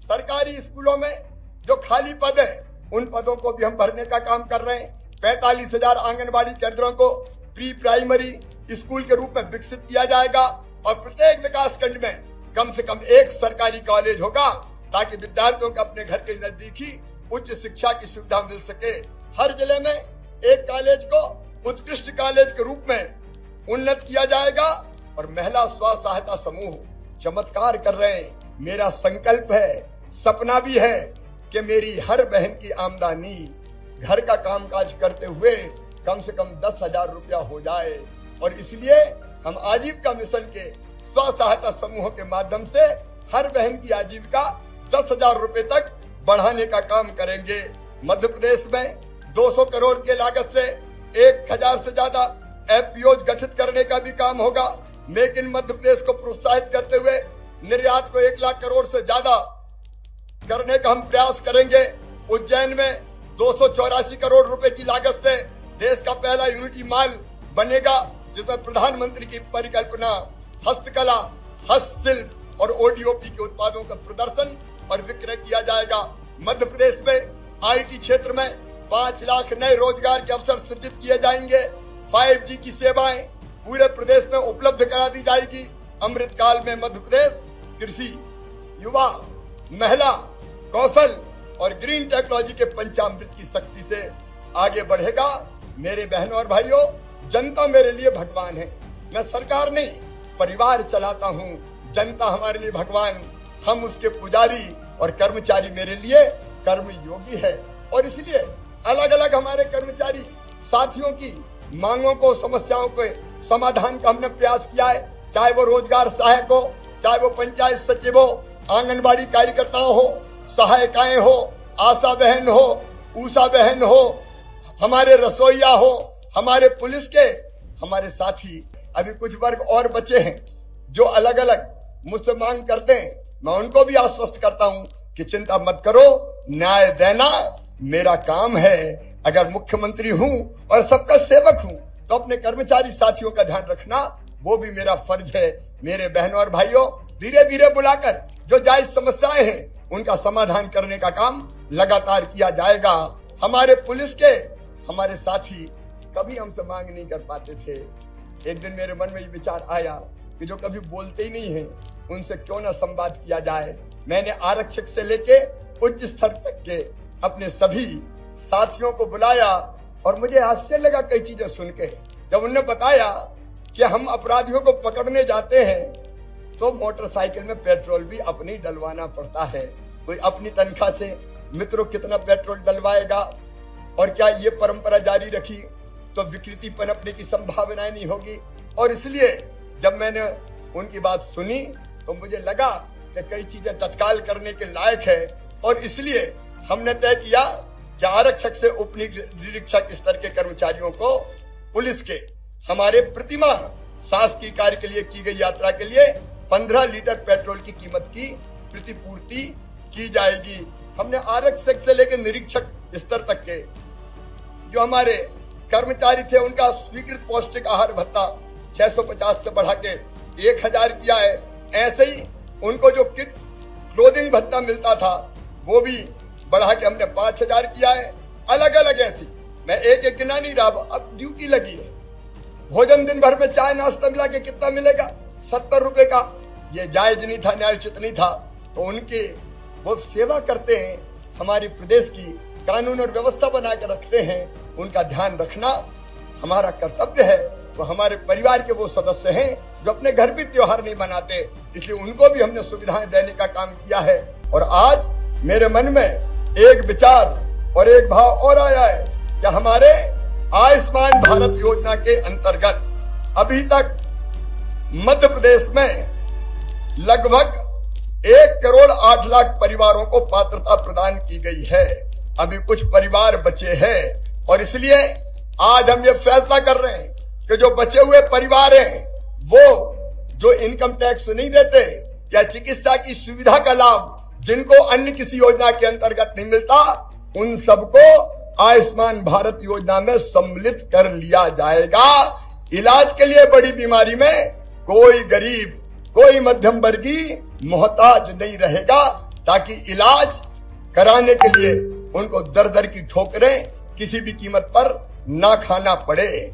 सरकारी स्कूलों में जो खाली पद है उन पदों को भी हम भरने का काम कर रहे हैं। 45,000 आंगनबाड़ी केंद्रों को प्री प्राइमरी स्कूल के रूप में विकसित किया जाएगा और प्रत्येक विकास खंड में कम से कम एक सरकारी कॉलेज होगा ताकि विद्यार्थियों को अपने घर के नजदीक ही उच्च शिक्षा की सुविधा मिल सके। हर जिले में एक कॉलेज को उत्कृष्ट कॉलेज के रूप में उन्नत किया जाएगा और महिला स्व सहायता समूह चमत्कार कर रहे हैं। मेरा संकल्प है, सपना भी है कि मेरी हर बहन की आमदनी घर का कामकाज करते हुए कम से कम 10,000 रुपया हो जाए और इसलिए हम आजीविका मिशन के स्व सहायता समूहों के माध्यम से हर बहन की आजीविका 10,000 रुपए तक बढ़ाने का काम करेंगे। मध्य प्रदेश में 200 करोड़ के लागत से 1,000 से ज्यादा एफपीओ गठित करने का भी काम होगा। मेक इन मध्य प्रदेश को प्रोत्साहित करते हुए निर्यात को 1 लाख करोड़ से ज्यादा करने का हम प्रयास करेंगे। उज्जैन में 284 करोड़ रुपए की लागत से देश का पहला यूनिटी मॉल बनेगा जिसमें प्रधानमंत्री की परिकल्पना हस्तकला, हस्तशिल्प और ओडीओपी के उत्पादों का प्रदर्शन और विक्रय किया जाएगा। मध्य प्रदेश में आईटी क्षेत्र में 5 लाख नए रोजगार के अवसर सृजित किए जाएंगे। 5G की सेवाएं पूरे प्रदेश में उपलब्ध करा दी जाएगी। अमृतकाल में मध्य प्रदेश कृषि, युवा, महिला, कौशल और ग्रीन टेक्नोलॉजी के पंचामृत की शक्ति से आगे बढ़ेगा। मेरे बहनों और भाइयों, जनता मेरे लिए भगवान है। मैं सरकार नहीं, परिवार चलाता हूँ। जनता हमारे लिए भगवान, हम उसके पुजारी और कर्मचारी मेरे लिए कर्मयोगी है। और इसलिए अलग अलग हमारे कर्मचारी साथियों की मांगों को, समस्याओं के समाधान का हमने प्रयास किया है। चाहे वो रोजगार सहायक हो, चाहे वो पंचायत सचिव हो, आंगनबाड़ी कार्यकर्ताओं हो, सहायिकाएं हो, आशा बहन हो, ऊषा बहन हो, हमारे रसोईया हो, हमारे पुलिस के हमारे साथी। अभी कुछ वर्ग और बचे हैं जो अलग अलग मुझसे मांग करते हैं। मैं उनको भी आश्वस्त करता हूं कि चिंता मत करो, न्याय देना मेरा काम है। अगर मुख्यमंत्री हूं और सबका सेवक हूं तो अपने कर्मचारी साथियों का ध्यान रखना वो भी मेरा फर्ज है। मेरे बहनों और भाइयों, धीरे धीरे बुलाकर जो जायज समस्याएं हैं उनका समाधान करने का काम लगातार किया जाएगा। हमारे पुलिस के हमारे साथी कभी हमसे मांग नहीं कर पाते थे। एक दिन मेरे मन में ये विचार आया कि जो कभी बोलते ही नहीं है उनसे क्यों ना संवाद किया जाए। मैंने आरक्षक से लेके उच्च स्तर तक के अपने सभी साथियों को बुलाया और मुझे आश्चर्य लगा कई चीजें सुन के। जब उन्होंने बताया कि हम अपराधियों को पकड़ने जाते हैं तो मोटरसाइकिल में पेट्रोल भी अपनी डलवाना पड़ता है। कोई अपनी तनख्वाह से मित्रों कितना पेट्रोल डलवाएगा, और क्या ये परंपरा जारी रखी तो विकृति पनपने की संभावना नहीं होगी। और इसलिए जब मैंने उनकी बात सुनी तो मुझे लगा कि कई चीजें तत्काल करने के लायक है और इसलिए हमने तय किया कि आरक्षक से उप निरीक्षक स्तर के कर्मचारियों को पुलिस के हमारे प्रतिमाह शासकीय कार्य के लिए की गई यात्रा के लिए 15 लीटर पेट्रोल की कीमत की प्रतिपूर्ति की जाएगी। हमने आरक्षक से लेकर निरीक्षक स्तर तक के जो हमारे कर्मचारी थे उनका स्वीकृत पौष्टिक आहार भत्ता 650 से बढ़ा के 1,000 किया है। ऐसे ही उनको जो किट क्लोथिंग भत्ता मिलता था वो भी बढ़ा के हमने 5,000 किया है। अलग अलग ऐसी, मैं एक गिना नहीं रहा, अब ड्यूटी लगी है। भोजन दिन भर में चाय नाश्ता मिला के कितना मिलेगा? 70 रुपए का। ये जायज नहीं था, न्यायोचित नहीं था। तो उनके वो सेवा करते हैं, हमारे प्रदेश की कानून और व्यवस्था बनाकर रखते हैं, उनका ध्यान रखना हमारा कर्तव्य है। वो हमारे परिवार के वो सदस्य हैं जो अपने घर भी त्योहार नहीं मनाते, इसलिए उनको भी हमने सुविधाएं देने का काम किया है। और आज मेरे मन में एक विचार और एक भाव और आया है कि हमारे आयुष्मान भारत योजना के अंतर्गत अभी तक मध्य प्रदेश में लगभग 1 करोड़ 8 लाख परिवारों को पात्रता प्रदान की गई है। अभी कुछ परिवार बचे हैं और इसलिए आज हम ये फैसला कर रहे हैं कि जो बचे हुए परिवार हैं वो जो इनकम टैक्स नहीं देते या चिकित्सा की सुविधा का लाभ जिनको अन्य किसी योजना के अंतर्गत नहीं मिलता, उन सबको आयुष्मान भारत योजना में सम्मिलित कर लिया जाएगा। इलाज के लिए बड़ी बीमारी में कोई गरीब, कोई मध्यम वर्गीय मोहताज नहीं रहेगा। ताकि इलाज कराने के लिए उनको दर दर की ठोकरें किसी भी कीमत पर ना खाना पड़े।